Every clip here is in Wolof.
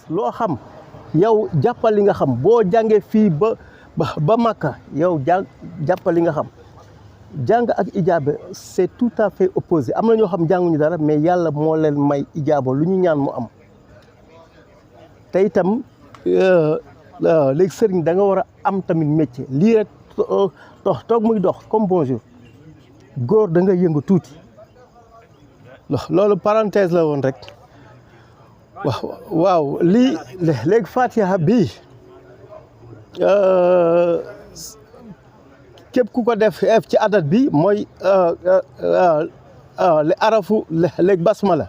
loo xam yow jàppal li nga xam boo jàngee fii ba Makka yow jàppal li nga xam jàng ak ijaaba c'est tout à fait opposé am na ñoo xam jànguñu dara mais yàlla moo leen may ijaaba lu ñu ñaan mu am te itam léegi sëriñ da nga war a am tamit métier lii rek toog muy dox comme bonjour góor da nga yëngu tuuti loolu parenthèse la woon rek waaw lii léegi Fatiha bii képp ku ko def ci adat bi mooy li arafu léegi basmala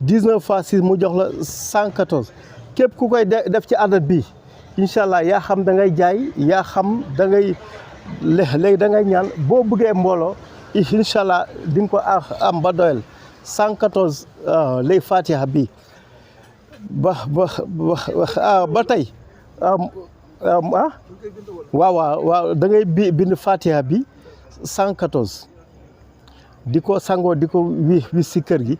19 fois 6 mu jox la 114 képp ku koy def ci adat bi incha allah yaa xam da ngay jaay yaa xam da ngay léegi da ngay ñaan boo bëggee mbooloo incha allah di nga ko am ba doyal 114 léegi Fatiha bi ba tey waaw da ngay bind Fatiha bi 114 di ko sangoo di ko wi si kër gi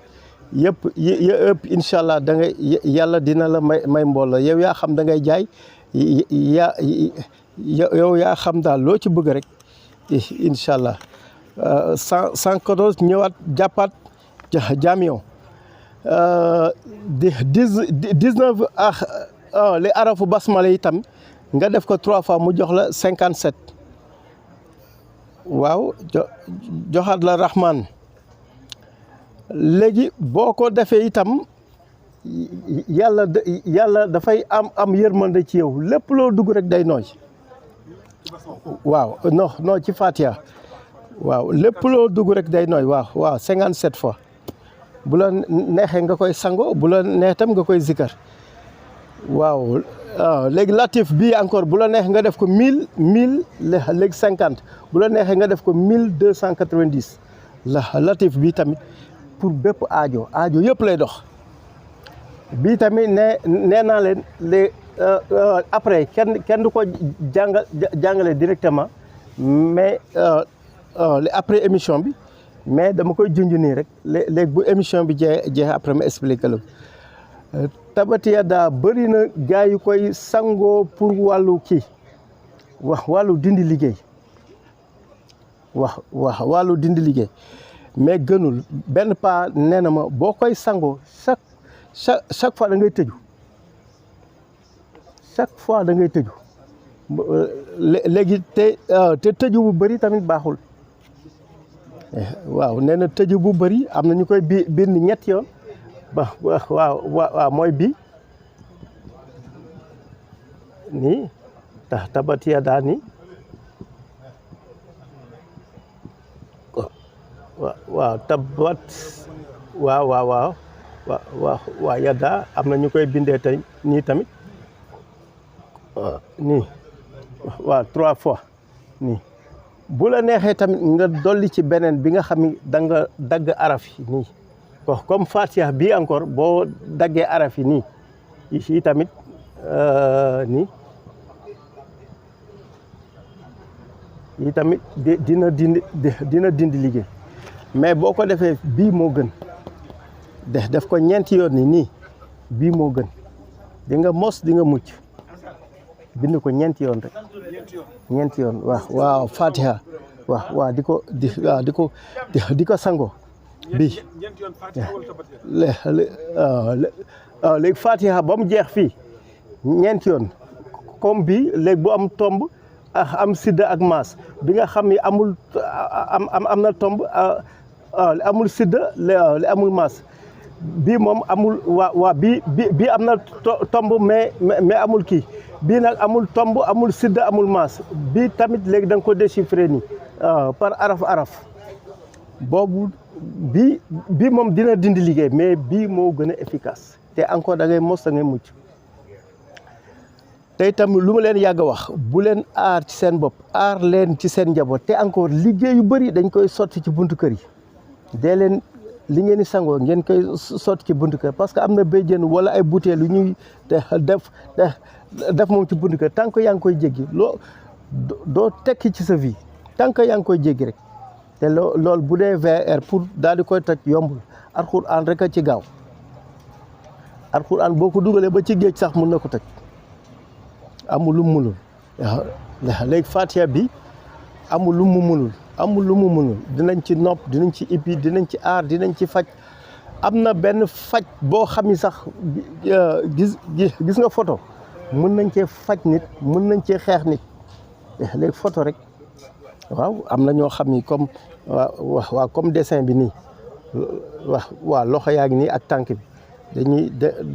yëpp incha allah da ngay yàlla dina la may mbooloo yow yaa xam da ngay jaay yow yaa xam daal loo ci bëgg rek incha allah 114 ñëwaat jàppaat jaamiyon 19 li arafu basmala itam nga def ko 3 fois mu jox la 57 waaw joxaat la rahman léegi boo ko defee itam yàlla dafay am yërmande ci yow lépp loo dugg rek day nooy waaw non ci Fatiha waaw lépp loo dugg rek day nooy waaw 57 fois bu la neexee nga koy sango bu la neex tam nga koy zikar waaw léegi latif bii encore bu la neex nga def ko 1000 léegi 50 bu la neexee nga def ko 1290 latif bii tamit pour bépp aajo yëpp lay dox bii tamit nee naa leen les après kenn du ko jàngale directement mais après émission bi mais dama koy junj nii rek léegi bu émission bi jeex après ma expliqué la Tabati Yada bëri na gars yu koy sangoo pour wàllu kii wàllu dindi liggéey wàllu dindi liggéey mais gënul benn pa nee na ma boo koy sangoo chaque fois da ngay tëju léegi te tëju bu bëri tamit baaxul waaw nee na tëju bu bëri am na ñu koy bind ñetti yoon waaw mooy bi nii Tabati Yada nii waaw tabat waaw Yada am na ñu koy bindee tey nii tamit nii waaw 3 fois nii bu la neexee tamit nga dolli ci beneen bi nga xam ni da nga dagg araf yi nii comme Fatiha bii encore boo daggee araf yi nii yi tamit nii yi tamit dina dindi liggéey mais boo ko defee bii moo gën def ko ñeenti yoon nii bii moo gën di nga mos di nga mucc bind ko ñeenti yoon rek ñeenti yoon waaw Fatiha waaw di ko sango bii léegi Fatiha ba mu jeex fii ñeenti yoon comme bii léegi bu am tomb am sidda ak maas bi nga xam ni amul am na tomb amul sidda li amul maas bii moom amul bii am na tomb mais amul kii bii nag amul tomb amul sidda amul maas bii tamit léegi da nga ko déchiffré nii par araf boobu bii moom dina dindi liggéey mais bii moo gën a efficace te encore da ngay mos da ngay mucc te itam lu ma leen yàgg a wax bu leen aar ci seen bopp aar leen ci seen njaboot te encore liggéey yu bëri dañ koy sotti ci buntu kër yi dee leen li ngeen di sangoo ngeen koy sotti ci buntu kër parce que am na béjjén wala ay butéel yu ñuy def moom ci buntu kër tant que yaa ngi koy jéggi doo tekki ci sa vie tant que yaa ngi koy jéggi rek te loolu bu dee VR pour daal di koy toj yombul alxuraan rek a ci gaaw alxuraan boo ko dugalee ba ci géej sax mun na ko toj amul lu mu munul léegi Fatiha bi amul lu mu munul dinañ ci nopp dinañ ci ibbi dinañ ci aar dinañ ci faj am na benn faj boo xam ni sax gis nga photo mën nañ cee faj nit mën nañ cee xeex nit léegi photo rek waaw am na ñoo xam ni comme waaw comme dessin bi nii waaw loxo yaa ngi nii ak tànk bi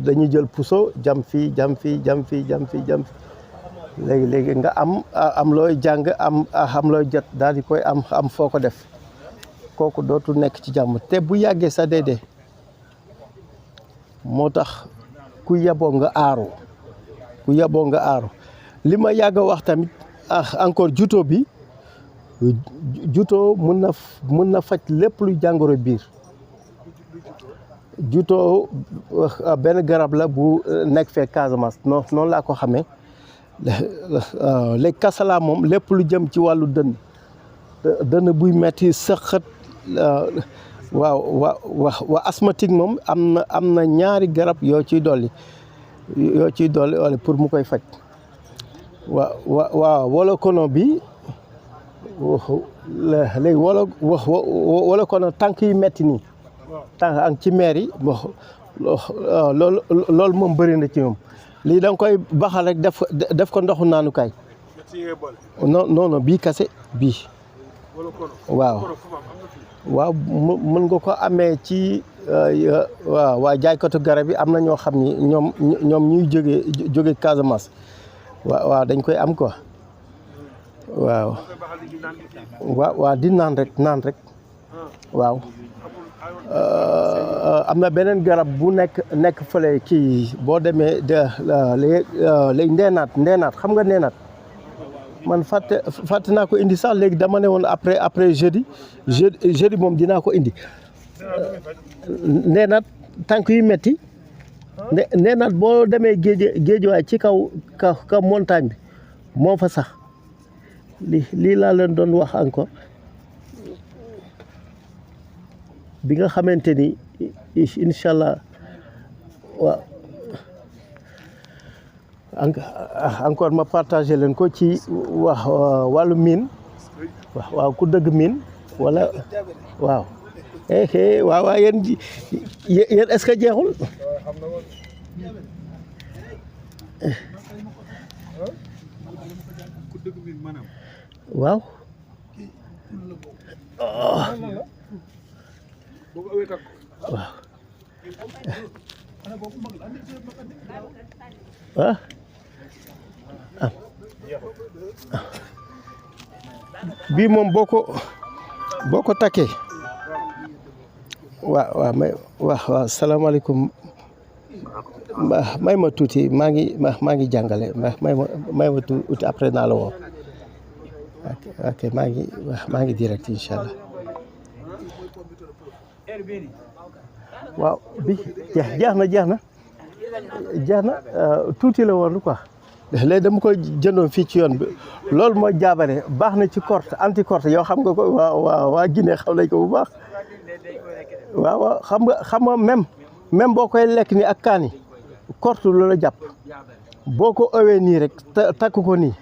dañuy jël puso jam fii léegi nga am looy jàng am looy jot daal di koy am foo ko def kooku dootul nekk ci jàmm te bu yàggee sa dee moo tax ku yeboo nga aaru li ma yàgg a wax tamit encore juto bi juto mun na faj lépp luy jàngoro biir juto benn garab la bu nekk fee Casamance noonu laa ko xamee léegi kasala moom lépp lu jëm ci wàllu dënn buy metti sëqët waa asthmatique moom am na ñaari garab yoo ciy dolli wala pour mu koy faj wala kono bi léegi wala kono tànk yi metti nii tànk ak ci meer yi loolu moom bëri na ci moom lii da nga koy baxal rek def ko ndoxu naanukaay non bii kase bii waaw mën nga ko amee ci waa jaaykatu garab yi am na ñoo xam ni ñoom ñuy jóge Casamance waaw dañ koy am quoi waaw di naan rek waaw am na beneen garab bu nekk fële kii boo demee léegi ndeenaat xam nga ndeenaat man fàtte naa ko indi sax léegi dama ne woon après jeudi moom dinaa ko indi ndeenaat tànk yu metti ndeenaat boo demee géej waay ci kaw montagne bi moo fa sax lii laa leen doon wax encore bi nga xamante ni incha allah waaw encore ma partagé leen ko ci wàllu miin waaw ku dëgg miin wala waaw waaw yéen est-ce que jeexul waaw bii moom boo ko takkee waaw salaamaaleykum may ma tuuti maa ngi jàngale may ma tuuti après naa la woo ok maa ngi direct incha allah waaw bi jeex na tuuti la woon quoi léegi dama koy jëndoon fii ci yoon bi loolu mooy jaabare baax na ci corte anti corte yow xam nga ko waa Guinée xam nañ ko bu baax waaw xam nga même boo koy lekk ni ak kaani corte lu la jàpp boo ko ëwee nii rek takk ko nii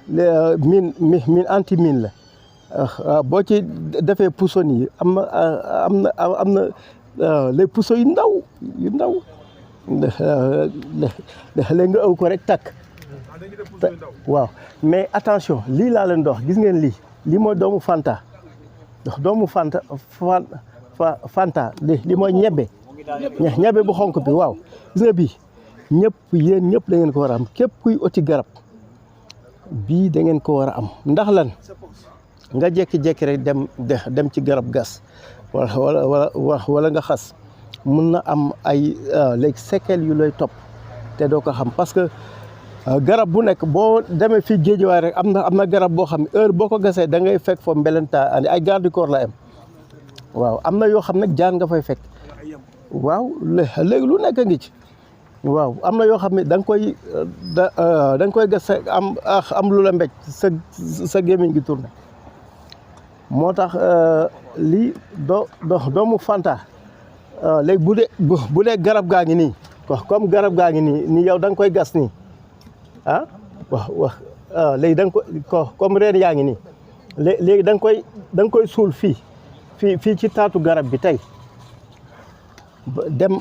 min anti mine la boo ci defee puso nii am na les puso yu ndaw léegi nga ëw ko rek takk waaw mais attention lii laa leen dox gis ngeen lii mooy doomu Fanta Fanta li mooy ñebe bu xonk bi waaw gis nga bii yéen ñëpp da ngeen ko war a am képp kuy oti garab bii da ngeen ko war a am ndax lan nga jékki-jékki rek dem ci garab gas wala nga xas mun na am ay léegi séquelles yu lay topp te doo ko xam parce que garab bu nekk boo demee fii géejuwaay rek am na garab boo xam ne heure boo ko gasee da ngay fekk foofu mbelentaa andi ay garde du corps la am waaw am na yoo xam nag jaan nga fay fekk waaw léegi lu nekk ngi ci waaw am na yoo xam ne da nga koy da nga koy gas am lu la mbéj sa gémmiñ gi tourné moo tax lii doomu Fanta léegi bu dee garab gaa ngi nii comme garab gaa ngi nii yow da nga koy gas nii ah wax léegi da nga ko comme reen yaa ngi nii léegi da nga koy suul fii ci taatu garab bi tey dem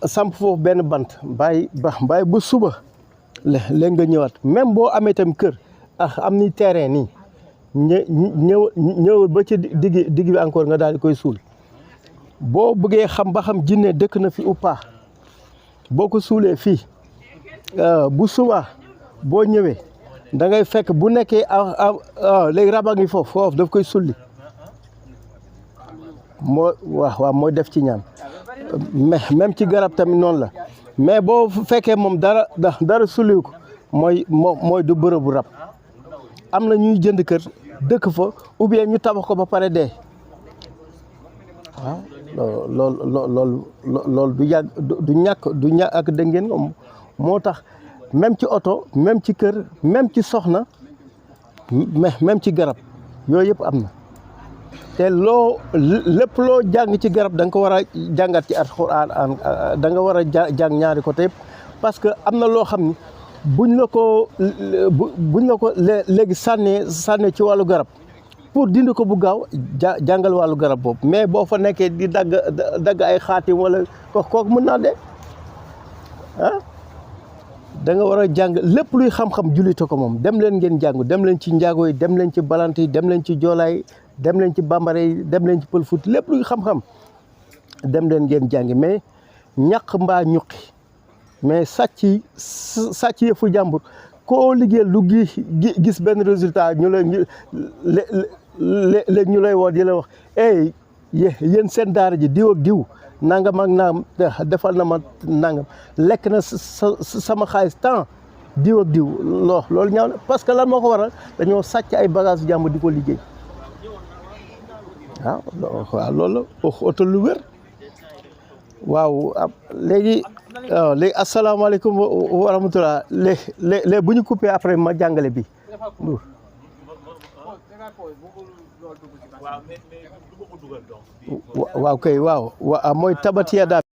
samp foofu benn bant bàyyi bu suba léegi nga ñëwaat même boo amee tam kër am ni terrain nii ñëwal ba ci digg bi encore nga daal di koy suul boo bëggee xam ba xam jinne dëkk na fi ou pas boo ko suulee fii bu suba boo ñëwee da ngay fekk bu nekkee léegi raba ngi foofu daf koy sulli waaw mooy def ci ñaan même ci garab tamit noonu la mais boo fekkee moom dara sulliwu ko mooy du bërëbu rab am na ñuy jënd kër dëkk fa ou bien ñu tabax ko ba pare dee waaw loolu du yàgg du ñàkk ak dégg ngeen moo tax même ci oto même ci kër même ci soxna même ci garab yooyu yëpp am na te lépp loo jàng ci garab da nga ko war a jàngat ci Alxuraan da nga war a jàng ñaari côté yëpp parce que am na loo xam ni buñ la ko léegi sànnee ci wàllu garab pour dindi ko bu gaaw jàngal wàllu garab boobu mais boo fa nekkee di dagg ay xaatim wala kooku mën naa dee da nga war a jàng lépp luy xam-xam jullite ko moom dem leen ngeen jàng dem leen ci njaago yi dem leen ci balant yi dem leen ci joolaay dem leen ci bambara yi dem leen ci pël Fuuta lépp luy xam-xam dem leen ngeen jàngi mais ñaq mbaa ñuqi mais sàcc yëfu jàmbur koo liggéeyal lu gis benn résultat ñu lay woo di la wax yéen seen daara ji diw ak diw nangam ak naam defal na ma nangam lekk na sama xaalis temps diw ak diw loolu ñaaw na parce que lan moo ko waral dañoo sàcc ay bagage jàmbur di ko liggéey waaw loolu la oto lu wér waaw léegi asalaamaaleykum wa rahmatulah léegi bu ñu coupé après ma jàngale bi waaw kay waaw mooy tabatiya daal